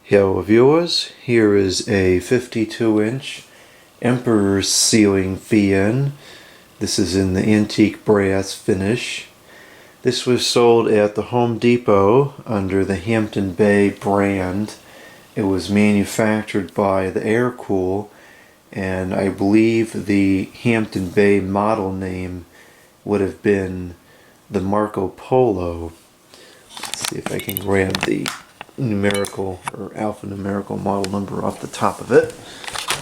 Hello viewers, here is a 52-inch Emperor's ceiling fan. This is in the antique brass finish. This was sold at the Home Depot under the Hampton Bay brand. It was manufactured by the Air-Cool, and I believe the Hampton Bay model name would have been the Marco Polo. Let's see if I can grab the numerical or alphanumerical model number off the top of it.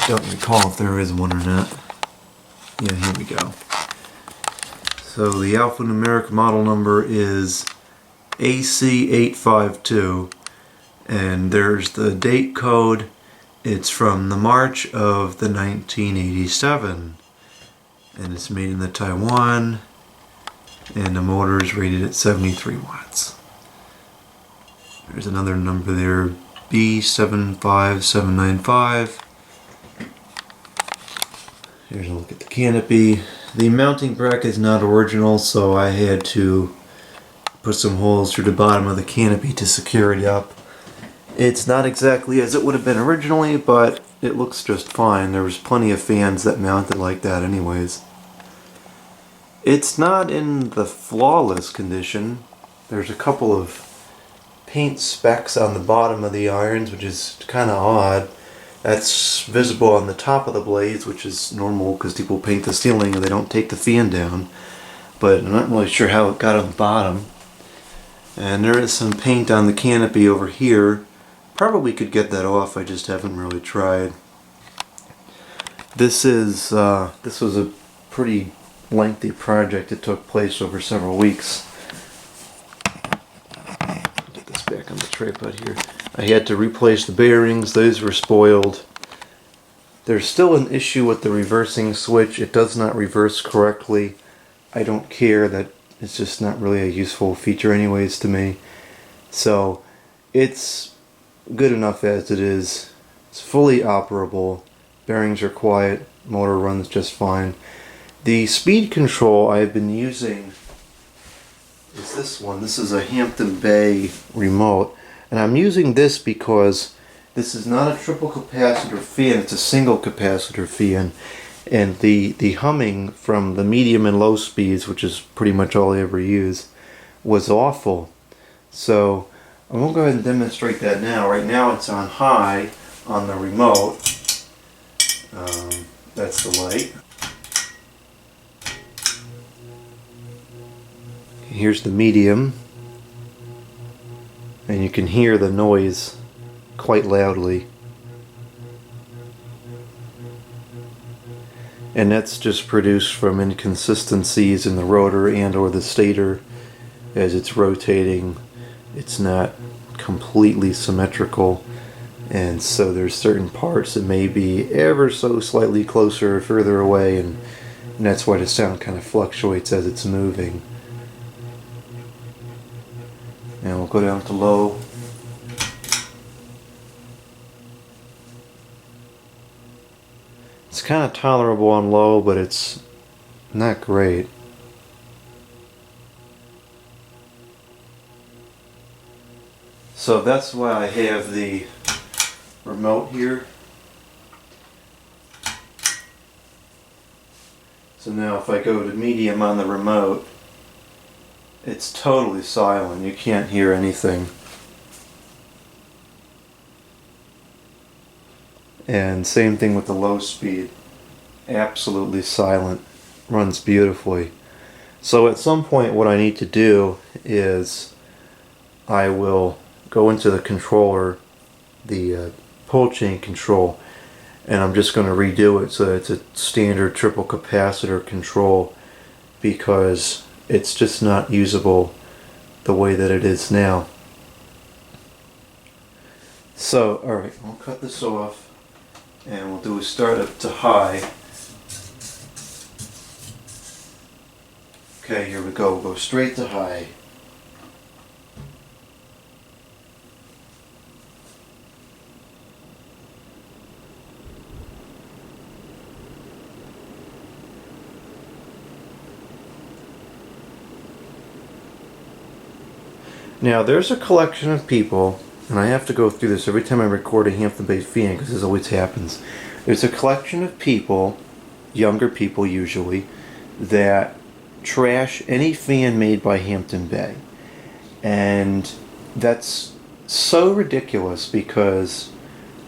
Don't recall if there is one or not. Yeah, here we go. So the alphanumeric model number is AC852, and there's the date code. It's from the March of the 1987, and it's made in the Taiwan, and the motor is rated at 73 watts. There's another number there, B75795. Here's a look at the canopy. The mounting bracket is not original, so I had to put some holes through the bottom of the canopy to secure it up. It's not exactly as it would have been originally, but it looks just fine. There was plenty of fans that mounted like that anyways. It's not in the flawless condition. There's a couple of paint specks on the bottom of the irons, which is kind of odd. That's visible on the top of the blades, which is normal because people paint the ceiling and they don't take the fan down. But I'm not really sure how it got on the bottom. And there is some paint on the canopy over here. Probably could get that off, I just haven't really tried. This was a pretty lengthy project. It took place over several weeks. Back on the tripod here. I had to replace the bearings. Those were spoiled. There's still an issue with the reversing switch. It does not reverse correctly. I don't care. That it's just not really a useful feature anyways to me. So it's good enough as it is. It's fully operable. Bearings are quiet. Motor runs just fine. The speed control I've been using is this one. This is a Hampton Bay remote, and I'm using this because this is not a triple capacitor fan, it's a single capacitor fan, and the humming from the medium and low speeds, which is pretty much all I ever use, was awful. So I'm going to go ahead and demonstrate that now. Right now it's on high on the remote. That's the light. Here's the medium, and you can hear the noise quite loudly, and that's just produced from inconsistencies in the rotor and or the stator. As it's rotating, it's not completely symmetrical, and so there's certain parts that may be ever so slightly closer or further away, and that's why the sound kind of fluctuates as it's moving. And we'll go down to low. It's kind of tolerable on low, but it's not great. So that's why I have the remote here. So now if I go to medium on the remote, it's totally silent. You can't hear anything. And same thing with the low speed. Absolutely silent. Runs beautifully. So at some point what I need to do is I will go into the controller, the pull chain control, and I'm just going to redo it so that it's a standard triple capacitor control, because it's just not usable the way that it is now. So, alright, we'll cut this off and we'll do a startup to high. Okay, here we go. We'll go straight to high. Now there's a collection of people and I have to go through this every time I record a Hampton Bay fan because this always happens. There's a collection of people, younger people usually, that trash any fan made by Hampton Bay. And that's so ridiculous because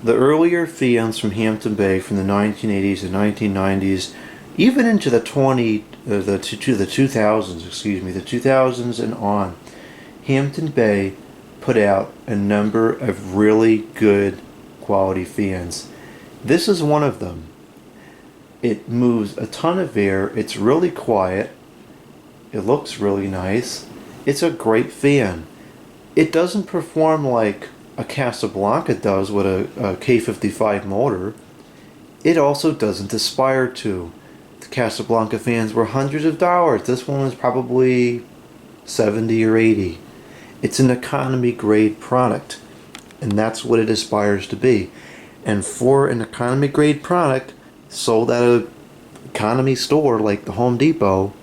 the earlier fans from Hampton Bay from the 1980s and 1990s, even into the 2000s, the 2000s and on, Hampton Bay put out a number of really good quality fans. This is one of them. It moves a ton of air. It's really quiet. It looks really nice. It's a great fan. It doesn't perform like a Casablanca does with a K55 motor. It also doesn't aspire to. The Casablanca fans were hundreds of dollars. This one is probably 70 or 80. It's an economy grade product, and that's what it aspires to be. And for an economy grade product sold at an economy store like the Home Depot,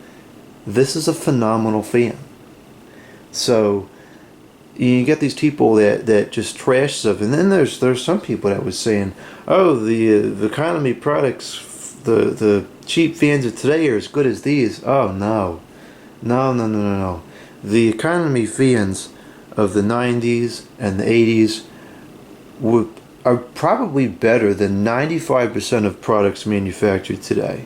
this is a phenomenal fan. So you get these people that just trash stuff, and then there's some people that was saying, oh, the economy products, the cheap fans of today are as good as these. Oh no. The economy fans of the 90s and the 80s are probably better than 95% of products manufactured today.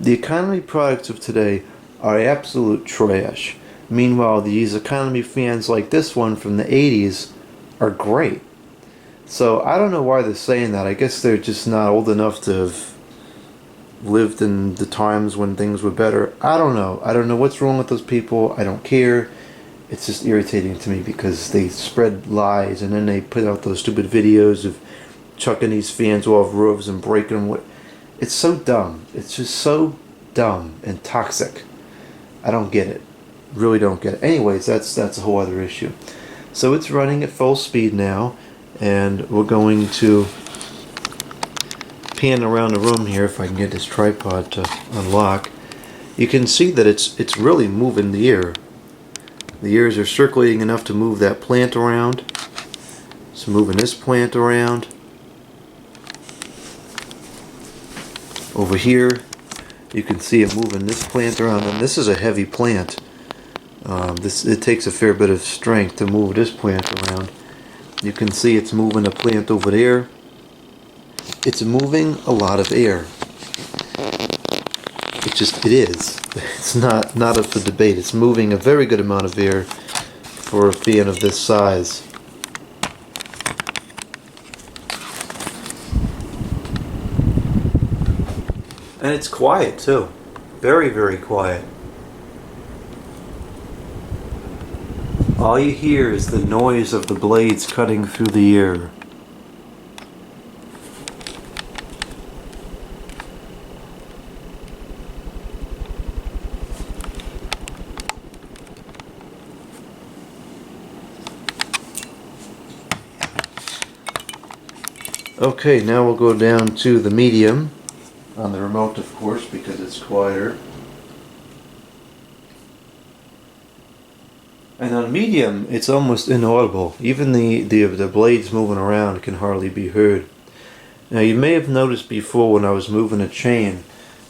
The economy products of today are absolute trash. Meanwhile, these economy fans like this one from the 80s are great. So I don't know why they're saying that. I guess they're just not old enough to have lived in the times when things were better. I don't know. I don't know what's wrong with those people. I don't care. It's just irritating to me because they spread lies and then they put out those stupid videos of chucking these fans off roofs and breaking them. It's so dumb. It's just so dumb and toxic. I don't get it. Really don't get it. Anyways, that's a whole other issue. So it's running at full speed now, and we're going to pan around the room here if I can get this tripod to unlock. You can see that it's really moving the air. The ears are circulating enough to move that plant around. It's moving this plant around. Over here, you can see it moving this plant around, and this is a heavy plant. It takes a fair bit of strength to move this plant around. You can see it's moving a plant over there. It's moving a lot of air. It is. It's not up for debate. It's moving a very good amount of air for a fan of this size. And it's quiet too. Very, very quiet. All you hear is the noise of the blades cutting through the air. Okay, now we'll go down to the medium on the remote, of course, because it's quieter. And on medium, it's almost inaudible. Even the blades moving around can hardly be heard. Now, you may have noticed before when I was moving a chain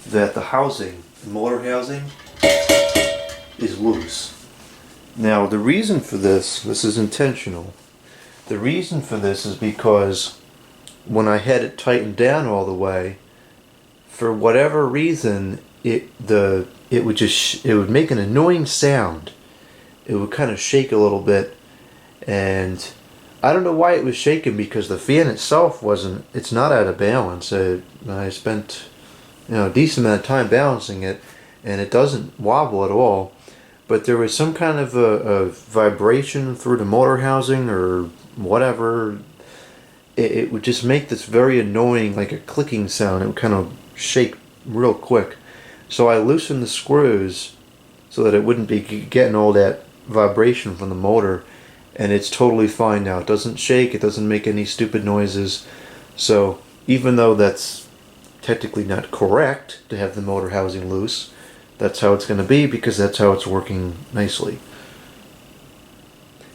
that the housing, the motor housing, is loose. Now, the reason for this is intentional. The reason for this is because when I had it tightened down all the way, for whatever reason, it would make an annoying sound. It would kind of shake a little bit, and I don't know why it was shaking, because the fan itself it's not out of balance. I spent a decent amount of time balancing it, and it doesn't wobble at all. But there was some kind of a vibration through the motor housing or whatever. It would just make this very annoying, like a clicking sound. It would kind of shake real quick. So I loosened the screws so that it wouldn't be getting all that vibration from the motor, and it's totally fine now. It doesn't shake, it doesn't make any stupid noises. So even though that's technically not correct to have the motor housing loose, that's how it's going to be, because that's how it's working nicely.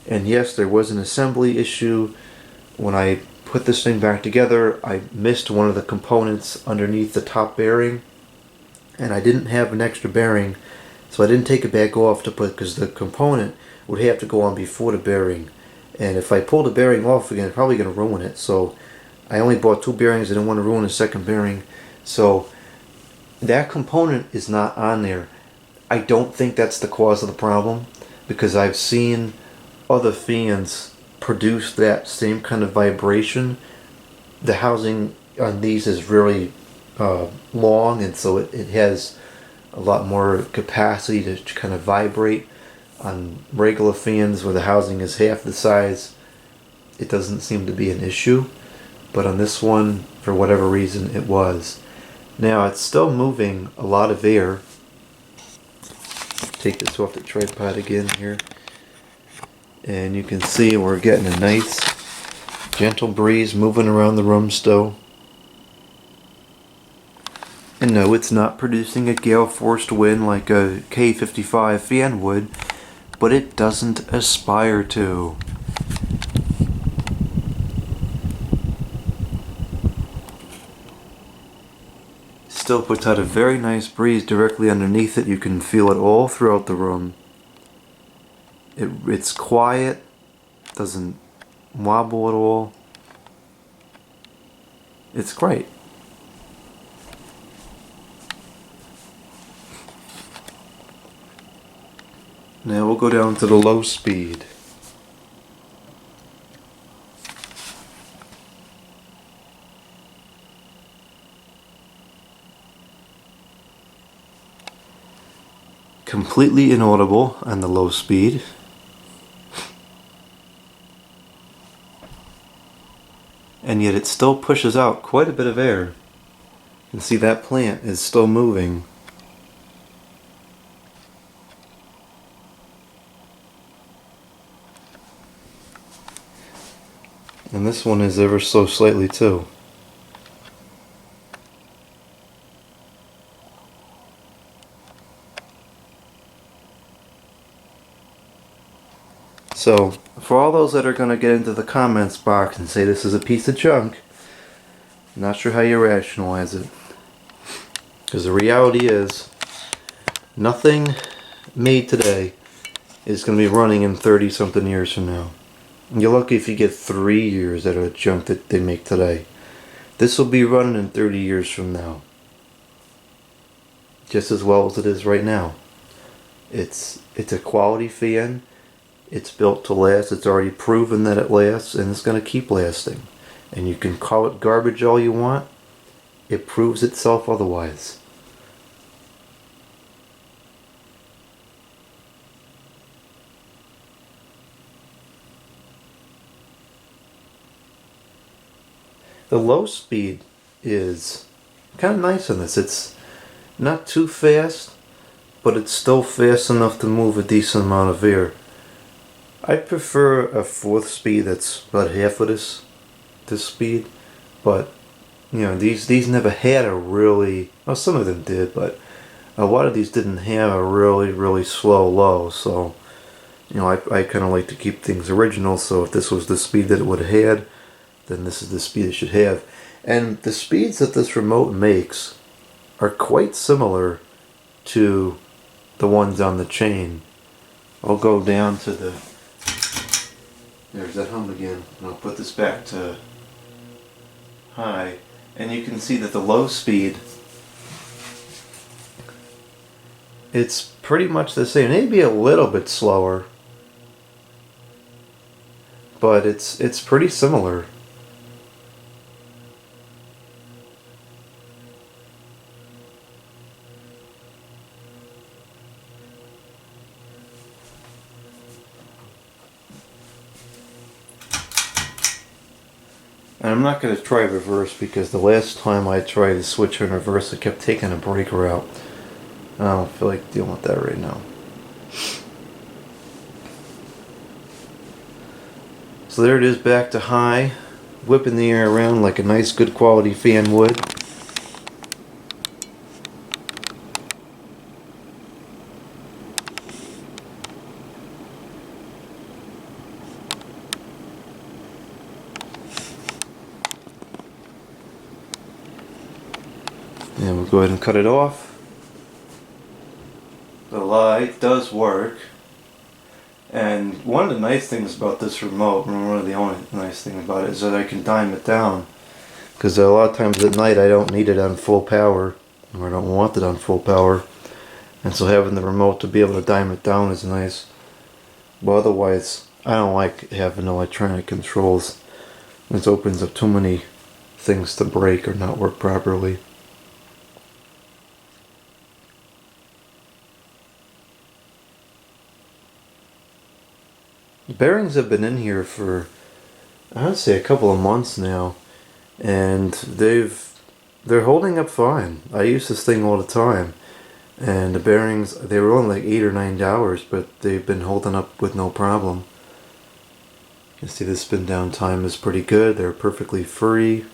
And yes, there was an assembly issue. When I put this thing back together, I missed one of the components underneath the top bearing, and I didn't have an extra bearing, so I didn't take it back off to put, because the component would have to go on before the bearing. And if I pull the bearing off again, it's probably going to ruin it. So I only bought 2 bearings. I didn't want to ruin the second bearing. So that component is not on there. I don't think that's the cause of the problem, because I've seen other fans produce that same kind of vibration. The housing on these is really long, and so it has a lot more capacity to kind of vibrate. On regular fans where the housing is half the size, it doesn't seem to be an issue, but on this one, for whatever reason, it was. Now it's still moving a lot of air. Take this off the tripod again here, and you can see we're getting a nice gentle breeze moving around the room still. And no, it's not producing a gale force wind like a K55 fan would, but it doesn't aspire to. Still puts out a very nice breeze directly underneath it. You can feel it all throughout the room. It's quiet, doesn't wobble at all. It's great. Now we'll go down to the low speed. Completely inaudible on the low speed. And yet it still pushes out quite a bit of air. You can see that plant is still moving. And this one is ever so slightly too. So, for all those that are going to get into the comments box and say this is a piece of junk, I'm not sure how you rationalize it. Because the reality is, nothing made today is going to be running in 30 something years from now. You're lucky if you get 3 years out of the junk that they make today. This will be running in 30 years from now. Just as well as it is right now. It's a quality fan. It's built to last. It's already proven that it lasts, and it's going to keep lasting. And you can call it garbage all you want. It proves itself otherwise. The low speed is kind of nice on this. It's not too fast, but it's still fast enough to move a decent amount of air. I prefer a 4th speed that's about half of this speed, but you know, these never had a really, well, some of them did, but a lot of these didn't have a really slow low. So you know, I kind of like to keep things original. So if this was the speed that it would have had, then this is the speed it should have. And the speeds that this remote makes are quite similar to the ones on the chain. I'll go down to the, there's that hum again, and I'll put this back to high, and you can see that the low speed, it's pretty much the same, maybe a little bit slower, but it's pretty similar. And I'm not going to try reverse, because the last time I tried to switch in reverse, it kept taking a breaker out. I don't feel like dealing with that right now. So there it is, back to high, whipping the air around like a nice good quality fan would. And we'll go ahead and cut it off. The light does work. And one of the nice things about this remote, and one of the only nice things about it, is that I can dime it down. Because a lot of times at night I don't need it on full power, or I don't want it on full power. And so having the remote to be able to dime it down is nice. But otherwise, I don't like having electronic controls. It opens up too many things to break or not work properly. The bearings have been in here for, I would say, a couple of months now, and they're holding up fine. I use this thing all the time, and the bearings, they were only like $8 or $9, but they've been holding up with no problem. You can see the spin down time is pretty good. They're perfectly free.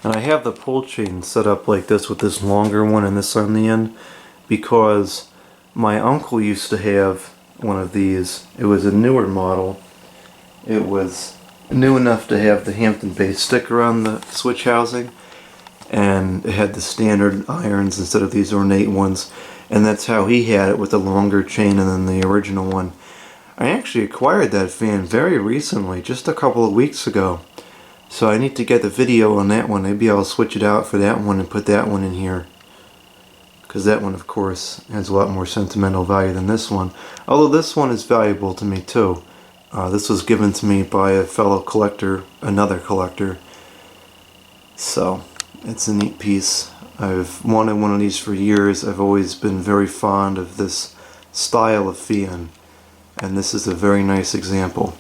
And I have the pull chain set up like this with this longer one and this on the end because my uncle used to have one of these. It was a newer model. It was new enough to have the Hampton base sticker on the switch housing, and it had the standard irons instead of these ornate ones, and that's how he had it, with the longer chain and then the original one. I actually acquired that fan very recently, just a couple of weeks ago. So I need to get the video on that one. Maybe I'll switch it out for that one and put that one in here. Because that one, of course, has a lot more sentimental value than this one. Although this one is valuable to me too. This was given to me by a fellow collector, another collector. So, it's a neat piece. I've wanted one of these for years. I've always been very fond of this style of fan. And this is a very nice example.